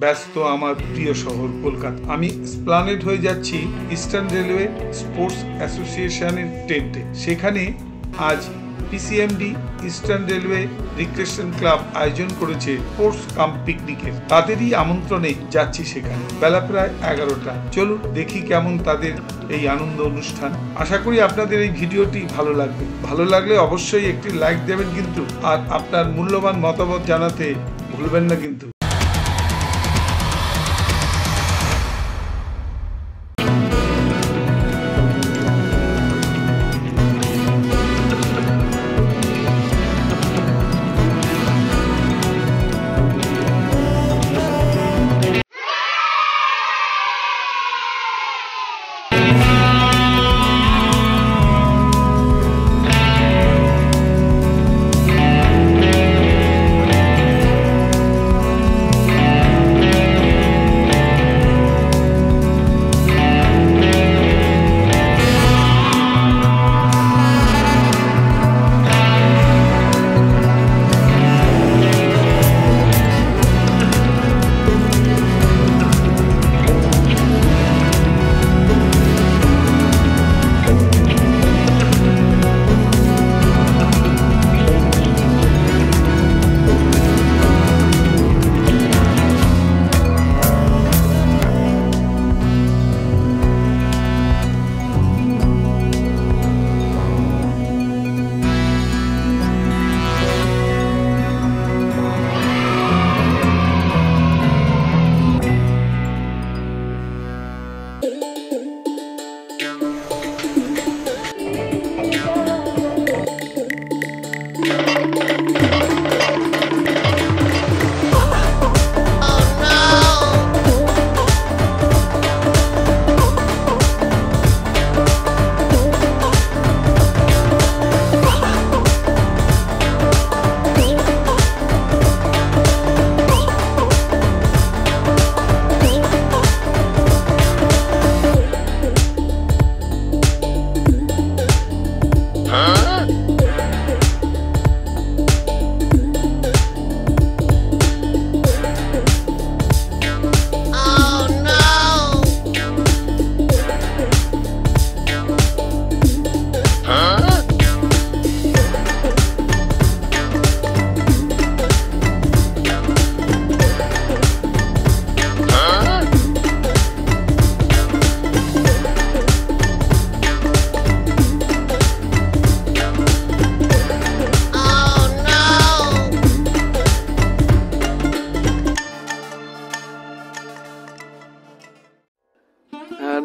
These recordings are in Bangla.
ব্যস্ত আমার প্রিয় শহর কলকাতা। আমি এসপ্ল্যানেড হয়ে যাচ্ছি ইস্টার্ন রেলওয়ে স্পোর্টস অ্যাসোসিয়েশনের টেন্টে। সেখানে আজ পিসিএমডি ইস্টার্ন রেলওয়ে রিক্রিয়েশন ক্লাব আয়োজন করেছে স্পোর্টস কাম পিকনিকের। তাদেরই আমন্ত্রণে যাচ্ছি সেখানে। বেলা প্রায় 11টা। চলুন দেখি কেমন তাদের এই আনন্দ অনুষ্ঠান। আশা করি আপনাদের এই ভিডিওটি ভালো লাগবে। ভালো লাগলে অবশ্যই একটি লাইক দেবেন কিন্তু, আর আপনার মূল্যবান মতামত জানাতে ভুলবেন না কিন্তু।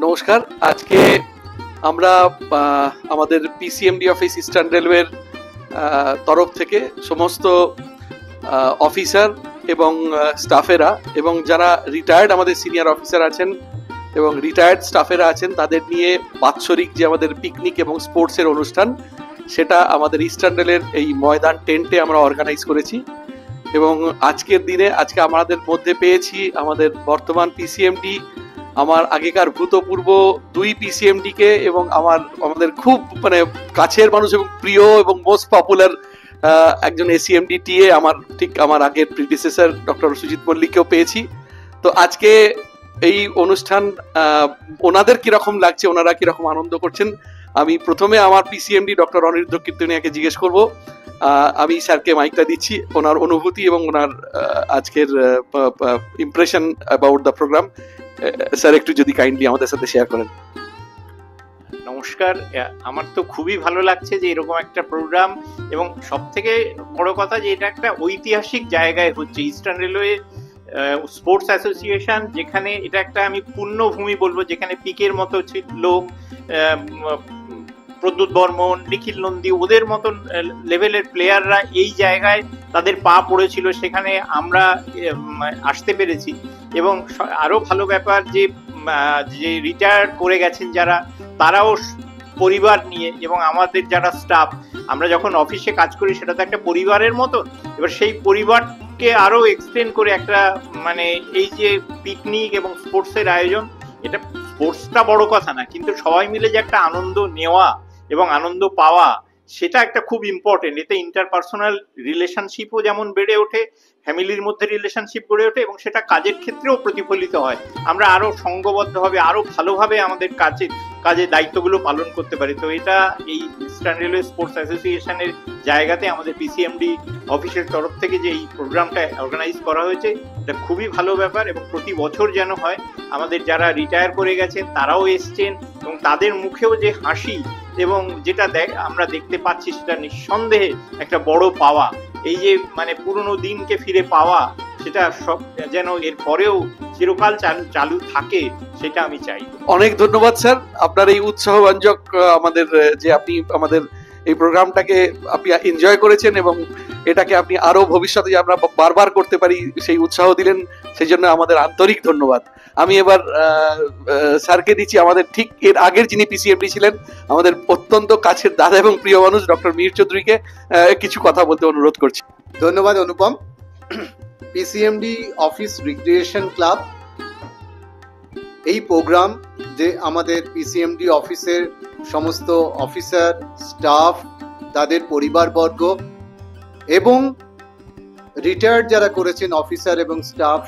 নমস্কার। আজকে আমরা আমাদের পিসিএমডি অফিস ইস্টার্ন রেলওয়ের তরফ থেকে সমস্ত অফিসার এবং স্টাফেরা এবং যারা রিটায়ার্ড আমাদের সিনিয়র অফিসার আছেন এবং রিটায়ার্ড স্টাফেরা আছেন তাদের নিয়ে বাৎসরিক যে আমাদের পিকনিক এবং স্পোর্টসের অনুষ্ঠান, সেটা আমাদের ইস্টার্ন রেলের এই ময়দান টেন্টে আমরা অর্গানাইজ করেছি। এবং আজকের দিনে আজকে আমাদের মধ্যে পেয়েছি আমাদের বর্তমান পিসিএমডি, আমার আগেকার ভূতপূর্ব 2 পিসিএমডি কে, এবং আমাদের খুব কাছের মানুষ এবং প্রিয় এবং মোস্ট পপুলার একজন এসিএমডি টিএ, আমার আগের প্রিডিসেসর ডক্টর সুজিত মল্লিককেও পেয়েছি। তো আজকে এই অনুষ্ঠান ওনাদের কিরকম লাগছে, ওনারা কিরকম আনন্দ করছেন, আমি প্রথমে আমার পিসিএমডি ডক্টর অনিরুদ্ধ কীর্তনিয়াকে জিজ্ঞেস করব। আমি স্যারকে মাইকটা দিচ্ছি, ওনার অনুভূতি এবং ওনার আজকের impression about the program. Sir একটু যদি কাইন্ডলি আমাদের সাথে শেয়ার করেন। নমস্কার। আমার তো খুবই ভালো লাগছে যে এরকম একটা প্রোগ্রাম, এবং সব থেকে বড় কথা যে এটা একটা ঐতিহাসিক জায়গায় হচ্ছে, ইস্টার্ন রেলওয়ে স্পোর্টস অ্যাসোসিয়েশন, যেখানে এটা একটা আমি পুণ্যভূমি বলবো, যেখানে পিকের মতো লোক, প্রদ্যুৎ বর্মন, নিখিল নন্দী, ওদের মতন লেভেলের প্লেয়াররা এই জায়গায় তাদের পা পড়েছিল, সেখানে আমরা আসতে পেরেছি। এবং আরো ভালো ব্যাপার যে রিটায়ার করে গেছেন যারা, তারাও পরিবার নিয়ে, এবং আমাদের যারা স্টাফ, আমরা যখন অফিসে কাজ করি সেটা তো একটা পরিবারের মতন। এবার সেই পরিবারকে আরো এক্সটেন্ড করে একটা এই যে পিকনিক এবং স্পোর্টসের আয়োজন, এটা স্পোর্টসটা বড় কথা না, কিন্তু সবাই মিলে যে একটা আনন্দ নেওয়া এবং আনন্দ পাওয়া, সেটা একটা খুব ইম্পর্টেন্ট। এতে ইন্টারপার্সোনাল রিলেশনশিপও যেমন বেড়ে ওঠে, ফ্যামিলির মধ্যে রিলেশনশিপ গড়ে ওঠে এবং সেটা কাজের ক্ষেত্রেও প্রতিফলিত হয়। আমরা আরো সংঘবদ্ধভাবে আরো ভালোভাবে আমাদের কাজে দায়িত্বগুলো পালন করতে পারি। তো এটা এই ইস্টার্ন রেলওয়ে স্পোর্টস অ্যাসোসিয়েশনের জায়গাতে আমাদের পিসিএমডি অফিসের তরফ থেকে যে এই প্রোগ্রামটা অর্গানাইজ করা হয়েছে, এটা খুবই ভালো ব্যাপার এবং প্রতি বছর যেন হয়। আমাদের যারা রিটায়ার করে গেছেন তারাও এসছেন এবং তাদের মুখেও যে হাসি এবং যেটা আমরা দেখতে পাচ্ছি সেটা নিঃসন্দেহে একটা বড় পাওয়া। এই যে মানে পুরনো দিনকে ফিরে পাওয়া, সেটা সব যেন এর পরেও চিরকাল চালু থাকে, সেটা আমি চাই। অনেক ধন্যবাদ স্যার, আপনার এই উৎসাহব্যঞ্জক আমাদের যে আপনি আমাদের এই প্রোগ্রামটাকে আপনি এনজয় করেছেন এবং এটাকে আপনি আরো ভবিষ্যতে আমরা বারবার করতে পারি সেই উৎসাহ দিলেন, সেই জন্য আমাদের আন্তরিক ধন্যবাদ। আমি এবার স্যারকে দিচ্ছি আমাদের ঠিক এর আগের যিনি পিসিএমডি ছিলেন, আমাদের অত্যন্ত কাছের দাদা এবং প্রিয় মানুষ ডক্টর মিহির চৌধুরীকে কিছু কথা বলতে অনুরোধ করছি। ধন্যবাদ অনুপম। পিসিএমডি অফিস রিক্রিয়েশন ক্লাব এই প্রোগ্রাম যে আমাদের পিসিএমডি অফিসের সমস্ত অফিসার, স্টাফ, তাদের পরিবারবর্গ এবং রিটায়ার্ড যারা করেছেন অফিসার এবং স্টাফ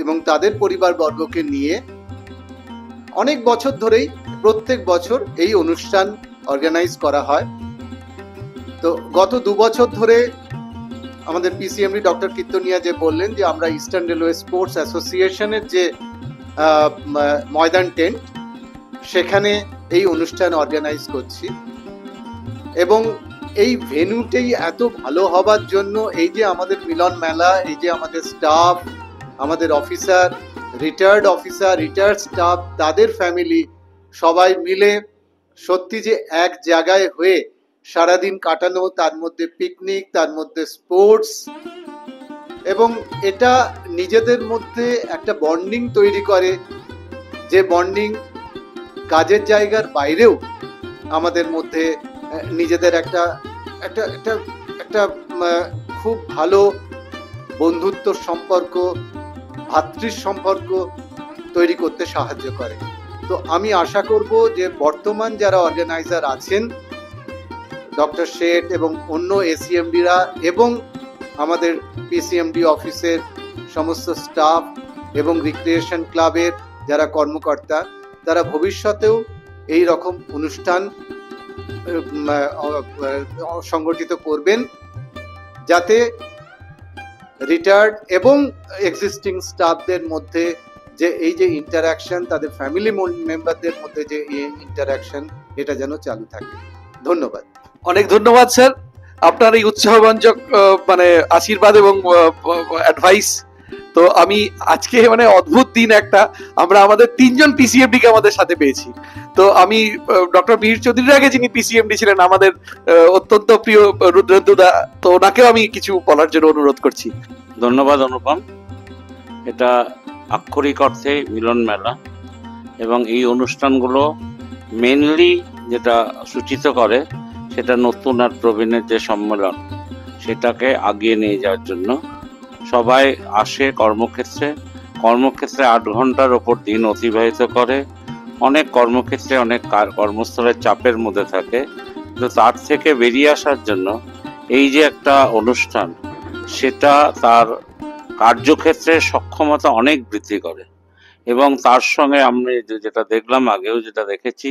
এবং তাদের পরিবারবর্গকে নিয়ে অনেক বছর ধরেই প্রত্যেক বছর এই অনুষ্ঠান অর্গানাইজ করা হয়। তো গত 2 বছর ধরে আমাদের পিসিএমডি ডক্টর কীর্তনিয়া যে বললেন যে আমরা ইস্টার্ন রেলওয়ে স্পোর্টস অ্যাসোসিয়েশনের যে ময়দান টেন্ট, সেখানে এই অনুষ্ঠান অর্গানাইজ করছি এবং এই ভেন্যুটাই এত ভালো হবার জন্য এই যে আমাদের মিলন মেলা, এই যে আমাদের স্টাফ, আমাদের অফিসার, রিটায়ার্ড স্টাফ, তাদের ফ্যামিলি সবাই মিলে সত্যি যে এক জায়গায় হয়ে সারাদিন কাটানো, তার মধ্যে পিকনিক, তার মধ্যে স্পোর্টস, এবং এটা নিজেদের মধ্যে একটা বন্ডিং তৈরি করে, যে বন্ডিং কাজের জায়গার বাইরেও আমাদের মধ্যে নিজেদের একটা একটা একটা একটা খুব ভালো বন্ধুত্ব সম্পর্ক, ভাতৃ সম্পর্ক তৈরি করতে সাহায্য করে। তো আমি আশা করব যে বর্তমান যারা অর্গানাইজার আছেন, ডক্টর শেঠ এবং অন্য এসিএমডিরা এবং আমাদের পিসিএমডি অফিসের সমস্ত স্টাফ এবং রিক্রিয়েশন ক্লাবের যারা কর্মকর্তা, তারা ভবিষ্যতেও এই রকম অনুষ্ঠান সংগঠিত করবেন, যাতে রিটায়ার্ড এবং এক্সিস্টিং স্টাফদের মধ্যে যে এই যে ইন্টারাকশন, তাদের ফ্যামিলি মেম্বারদের মধ্যে যে ইন্টারাকশন, এটা যেন চালু থাকে। ধন্যবাদ। অনেক ধন্যবাদ স্যার, আপনার এই উৎসাহব্যঞ্জক মানে আশীর্বাদ এবং অ্যাডভাইস। তো আমি আজকে মানে অদ্ভুত দিন একটা, আমরা আমাদের 3 জন পিসিএমডি কে আমাদের সাথে পেয়েছি। তো আমি ডক্টর মিহির চৌধুরীর আগে যিনি পিসিএমডি ছিলেন আমাদের অত্যন্ত প্রিয় রুদ্রদা, তো ওনাকেও আমি কিছু বলার জন্য অনুরোধ করছি। ধন্যবাদ অনুপম। এটা আক্ষরিক অর্থে মিলন মেলা এবং এই অনুষ্ঠানগুলো মেনলি যেটা সূচিত করে সেটা নতুন আর প্রবীণের যে সম্মেলন, সেটাকে আগিয়ে নিয়ে যাওয়ার জন্য সবাই আসে কর্মক্ষেত্রে 8 ঘন্টার ওপর দিন অতিবাহিত করে, অনেক কর্মক্ষেত্রে অনেক কর্মস্থলের চাপের মধ্যে থাকে। তো তার থেকে বেরিয়ে আসার জন্য এই যে একটা অনুষ্ঠান, সেটা তার কার্যক্ষেত্রে সক্ষমতা অনেক বৃদ্ধি করে এবং তার সঙ্গে আমি যেটা দেখলাম, আগেও যেটা দেখেছি,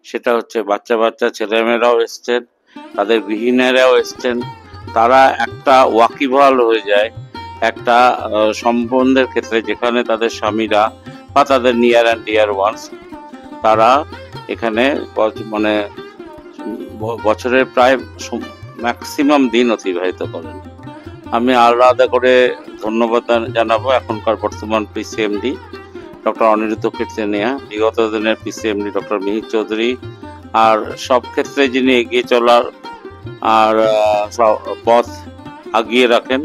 সেটা হচ্ছে বাচ্চা ছেলেমেয়েরাও এসছেন, তাদের গৃহিণীরাও এসছেন। তারা একটা ওয়াকিবহাল হয়ে যায় একটা সম্বন্ধের ক্ষেত্রে, যেখানে তাদের স্বামীরা বা তাদের নিয়ার অ্যান্ড ডিয়ার ওয়ান্স তারা এখানে মানে বছরের প্রায় ম্যাক্সিমাম দিন অতিবাহিত করেন। আমি আলাদা করে ধন্যবাদ জানাবো এখনকার বর্তমান পিসিএমডি ডক্টর অনিরুদ্ধ কীর্তনিয়া, বিগত দিনের পিসিএমডি ডক্টর মিহির চৌধুরী, আর সব ক্ষেত্রে যিনি এগিয়ে চলার আর পথ আগিয়ে রাখেন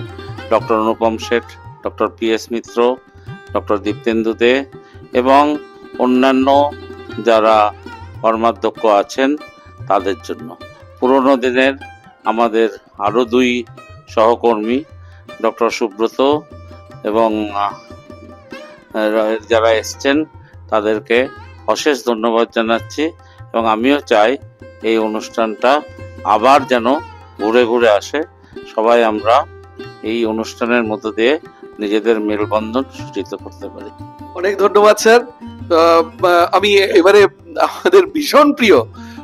ডক্টর অনুপম শেঠ, ডক্টর পিএস মিত্র, ডক্টর দীপ্তেন্দু দে এবং অন্যান্য যারা কর্মাধ্যক্ষ আছেন তাদের জন্য। পুরনো দিনের আমাদের আরও 2 সহকর্মী ডক্টর সুব্রত এবং যারা এসছেন তাদেরকে অশেষ ধন্যবাদ জানাচ্ছি এবং আমিও চাই এই অনুষ্ঠানটা আবার যেন ঘুরে ঘুরে আসে, সবাই আমরা এই অনুষ্ঠানের মধ্য দিয়ে নিজেদের মেলবন্ধন সূচিত করতে পারি। অনেক ধন্যবাদ স্যার। আমি এবারে আমাদের ভীষণ প্রিয়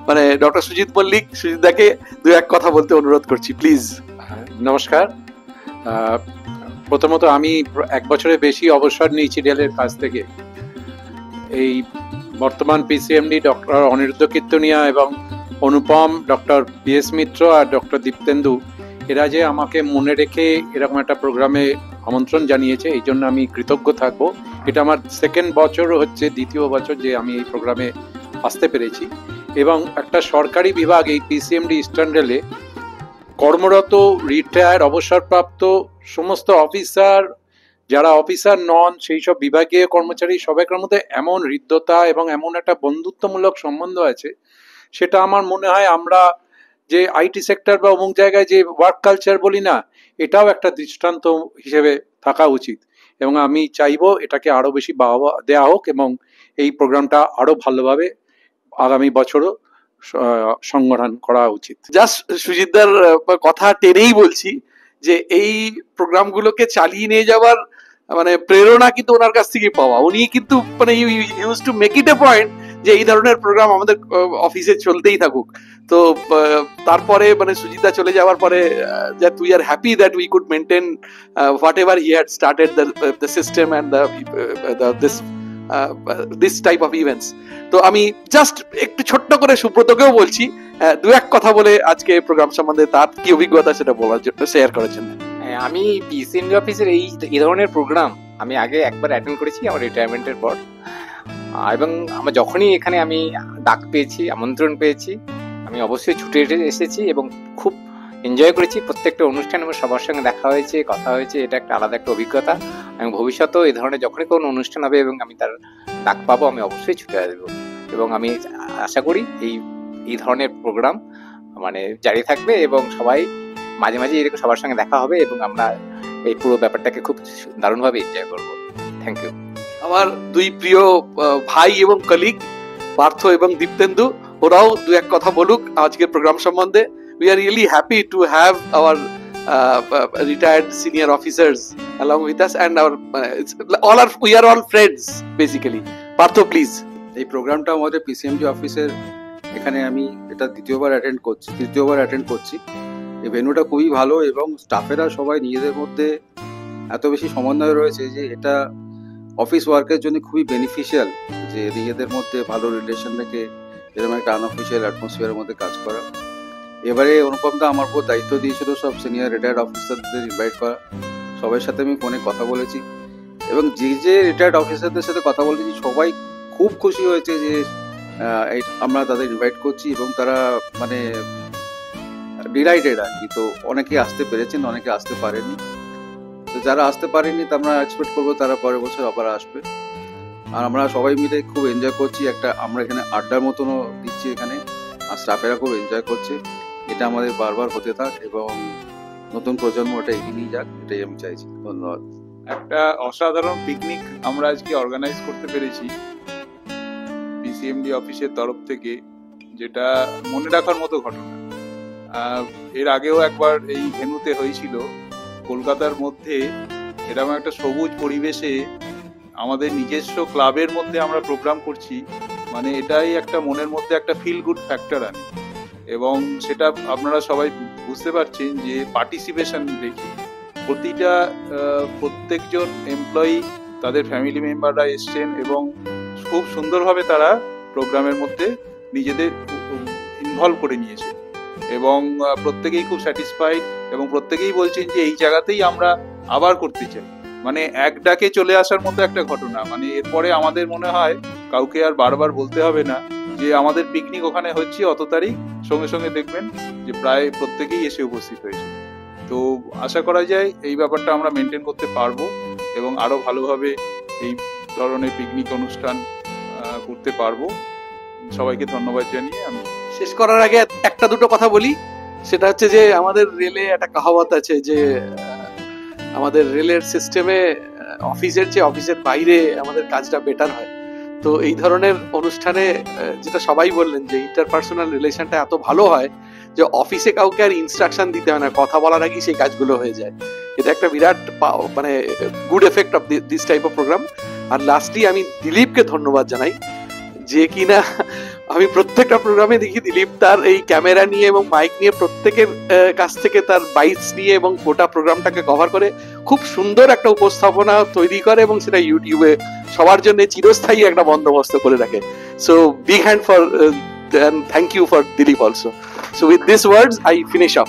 মানে ডক্টর সুজিত মল্লিক, সুজিতদাকে দু এক কথা বলতে অনুরোধ করছি, প্লিজ। নমস্কার। প্রথমত আমি 1 বছরের বেশি অবসর নিয়েছি ডেলের কাছ থেকে। এই বর্তমান পিসিএমডি ডক্টর অনিরুদ্ধ কীর্তনিয়া এবং অনুপম, ডক্টর পিএস মিত্র আর ডক্টর দীপ্তেন্দু, এরা যে আমাকে মনে রেখে এরকম একটা প্রোগ্রামে আমন্ত্রণ জানিয়েছে, এই জন্য আমি কৃতজ্ঞ থাকবো। এটা আমার 2nd বছর হচ্ছে, 2য় বছর যে আমি এই প্রোগ্রামে আসতে পেরেছি। এবং একটা সরকারি বিভাগ এই পিসিএমডি ইস্টার্ন রেলে কর্মরত, রিটায়ার্ড, অবসরপ্রাপ্ত সমস্ত অফিসার, যারা অফিসার নন, সেই সব বিভাগীয় কর্মচারী সবাইকার মধ্যে এমন হৃদ্যতা এবং এমন একটা বন্ধুত্বমূলক সম্বন্ধ আছে, সেটা আমার মনে হয় আমরা যে আইটি সেক্টর বা অমুক জায়গায় যে ওয়ার্ক কালচার বলি না, এটাও একটা দৃষ্টান্ত হিসেবে থাকা উচিত। এবং আমি চাইবো এটাকে আরো বেশি বাহবা দেওয়া হোক এবং এই প্রোগ্রামটা আরো ভালোভাবে আগামী বছরও সংগঠন করা উচিত। জাস্ট সুজিতদার কথা টেনেই বলছি যে এই প্রোগ্রামগুলোকে চালিয়ে নিয়ে যাওয়ার মানে প্রেরণা কিন্তু ওনার কাছ থেকে পাওয়া। উনি কিন্তু মানে use to make it A point যে এই ধরনের প্রোগ্রাম আমাদের অফিসে চলতেই থাকুক। তো তারপরে মানে সুজিতদা চলে যাওয়ার পরে that we are happy that we could maintain whatever he had started the system and this type of events. তো আমি জাস্ট একটু ছোট্ট করে সুব্রতকেও বলছি দু এক কথা বলে আজকে প্রোগ্রাম সম্বন্ধে তার কি অভিজ্ঞতা সেটা বলার জন্য, শেয়ার করার জন্য। আমি পিসিএমডি অফিসের এই ধরনের প্রোগ্রাম আমি আগে একবার অ্যাটেন্ড করেছি আমার রিটায়ারমেন্টের পর, এবং আমার যখনই এখানে আমি ডাক পেয়েছি, আমন্ত্রণ পেয়েছি, আমি অবশ্যই ছুটে এসেছি এবং খুব এনজয় করেছি প্রত্যেকটা অনুষ্ঠান। এবং সবার সঙ্গে দেখা হয়েছে, কথা হয়েছে, এটা একটা আলাদা একটা অভিজ্ঞতা। আমি ভবিষ্যতেও এই ধরনের যখনই কোনো অনুষ্ঠান হবে এবং আমি তার ডাক পাবো, আমি অবশ্যই ছুটে আসবো। এবং আমি আশা করি এই ধরনের প্রোগ্রাম মানে জারি থাকবে এবং সবাই মাঝে মাঝে এরকম সবার সঙ্গে দেখা হবে এবং আমরা এই পুরো ব্যাপারটাকে খুব দারুণভাবে এনজয় করবো। Thank you. আমার দুই প্রিয় ভাই এবং কলিগ পার্থ এবং দীপ্তেন্দু, ওরাও দু এক কথা বলুক আজকের প্রোগ্রাম সম্বন্ধে। We are really happy to have our retired senior officers along with us and our we are all friends basically. Partho, please. এই প্রোগ্রামটা আমাদের পিসিএমডি অফিসের এখানে আমি এটা তৃতীয়বার অ্যাটেন্ড করছি। এই ভেন্যুটা খুবই ভালো এবং স্টাফেরা সবাই নিজেদের মধ্যে এত বেশি সমন্বয় রয়েছে যে এটা অফিস ওয়ার্কের জন্য খুবই বেনিফিশিয়াল, যে নিজেদের মধ্যে ভালো রিলেশন রেখে এরকম একটা আনঅফিসিয়াল অ্যাটমসফিয়ারের মধ্যে কাজ করা। এবারে অনুপমদা আমার উপর দায়িত্ব দিয়েছিল সব সিনিয়র রিটায়ার্ড অফিসারদের ইনভাইট করা। সবার সাথে আমি ফোনে কথা বলেছি এবং যে রিটায়ার্ড অফিসারদের সাথে কথা বলেছি সবাই খুব খুশি হয়েছে যে আমরা তাদের ইনভাইট করছি এবং তারা মানে ডিলাইটেড আর কি। তো অনেকে আসতে পেরেছেন, অনেকে আসতে পারেনি। তো যারা আসতে পারেনি তা আমরা এক্সপেক্ট করবো তারা পরের বছর আবার আসবে। আর আমরা সবাই মিলে খুব এনজয় করছি, আমরা এখানে আড্ডার মতনও দিচ্ছি এখানে, আর স্টাফেরা খুব এনজয় করছে। এটা আমাদের বারবার হতে থাক এবং নতুন প্রজন্ম ওটা এগিয়ে নিয়ে যাক, এটাই আমি চাইছি। ধন্যবাদ। একটা অসাধারণ পিকনিক আমরা আজকে অর্গানাইজ করতে পেরেছি পিসিএমডি অফিসের তরফ থেকে, যেটা মনে রাখার মতো ঘটনা। এর আগেও একবার এই ভেন্যুতে হয়েছিল কলকাতার মধ্যে, এরকম একটা সবুজ পরিবেশে আমাদের নিজস্ব ক্লাবের মধ্যে আমরা প্রোগ্রাম করছি, মানে এটাই একটা মনের মধ্যে একটা ফিল গুড ফ্যাক্টর আনে। এবং সেটা আপনারা সবাই বুঝতে পারছেন যে পার্টিসিপেশন দেখি প্রত্যেকজন এমপ্লয়ি তাদের ফ্যামিলি মেম্বাররা এসছেন এবং খুব সুন্দরভাবে তারা প্রোগ্রামের মধ্যে নিজেদের ইনভলভ করে নিয়েছে এবং প্রত্যেকেই খুব স্যাটিসফাইড এবং প্রত্যেকেই বলছেন যে এই জায়গাতেই আমরা আবার করতে চাই। মানে এক ডাকে চলে আসার মতো একটা ঘটনা। মানে এরপরে আমাদের মনে হয় কাউকে আর বারবার বলতে হবে না যে আমাদের পিকনিক ওখানে হচ্ছে অত তারিখ, সঙ্গে সঙ্গে দেখবেন যে প্রায় প্রত্যেকেই এসে উপস্থিত হয়েছে। তো আশা করা যায় এই ব্যাপারটা আমরা মেনটেন করতে পারবো এবং আরো ভালোভাবে এই ধরনের পিকনিক অনুষ্ঠান করতে পারবো। সবাইকে ধন্যবাদ জানিয়ে আমি শেষ করার আগে একটা দুটো কথা বলি। সেটা হচ্ছে যে আমাদের রেলে একটা কাহাবত আছে যে আমাদের রেলের সিস্টেমে অফিসের চেয়ে অফিসের বাইরে আমাদের কাজটা বেটার হয়। তো এই ধরনের অনুষ্ঠানে যেটা সবাই বললেন যে ইন্টারপার্সোনাল রিলেশনটা এত ভালো হয়, যে অফিসে কাউকে আর ইনস্ট্রাকশন দিতে হয় না, কথা বলার আগেই সেই কাজগুলো হয়ে যায়। এটা একটা বিরাট মানে good effect of this type of program. আর লাস্টলি আমি দিলীপকে ধন্যবাদ জানাই, যে কিনা আমি প্রত্যেকটা প্রোগ্রামে দেখি দিলীপ তার এই ক্যামেরা নিয়ে এবং মাইক নিয়ে প্রত্যেকের কাছ থেকে তার বাইটস নিয়ে এবং গোটা প্রোগ্রামটাকে কভার করে খুব সুন্দর একটা উপস্থাপনা তৈরি করে এবং সেটা ইউটিউবে সবার জন্য চিরস্থায়ী একটা বন্দোবস্ত করে রাখে। So big hand for and thank you for Dilip also. So with these words I finish up.